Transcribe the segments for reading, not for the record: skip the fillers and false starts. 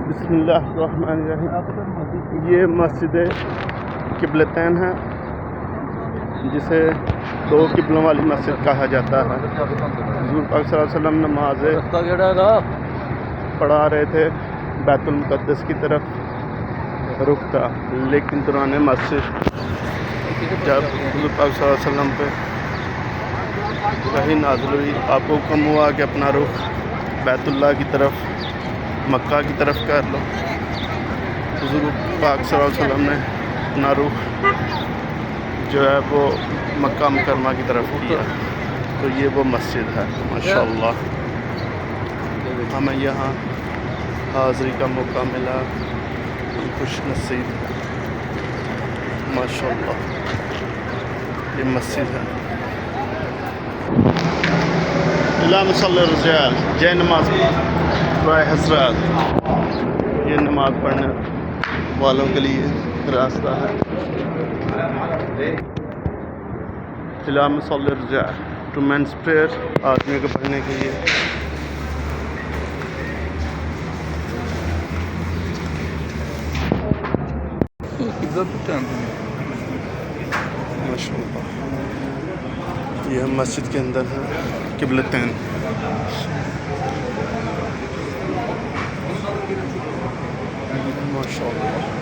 बिस्मिल्लाहिर्रहमानिर्रहीम। ये मस्जिद क़िबलतैन है, जिसे दो क़िबलों वाली मस्जिद कहा जाता है। हुज़ूर पाक सल्लल्लाहु अलैहि वसल्लम नमाज़ पढ़ा रहे थे, बैतुल मुक़द्दस की तरफ रुख था, लेकिन दौरान मस्जिद जब हुज़ूर पाक सल्लल्लाहु अलैहि वसल्लम पे वही नाज़िल हुई, आपको हुक्म हुआ कि अपना रुख बैतुल्लाह की तरफ, मक्का की तरफ कर लो। हुज़ूर पाक सल्लल्लाहु अलैहि वसल्लम ने अपना रुख जो है वो मक्का मुकरमा की तरफ किया। तो ये वो मस्जिद है माशाअल्लाह। हमें यहाँ हाज़री का मौका मिला, हम खुश नसीब हैं माशाअल्लाह। ये मस्जिद है। जय नमाज हज़रात, ये नमाज़ पढ़ने वालों के लिए रास्ता है। टू मेंस प्रेयर, आदमी को पढ़ने के लिए। माशाअल्लाह, ये हम मस्जिद के अंदर है, क़िबलतैन। माशाअल्लाह,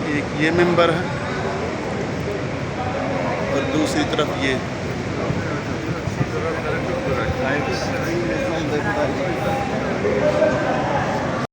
एक ये मिंबर है और दूसरी तरफ ये।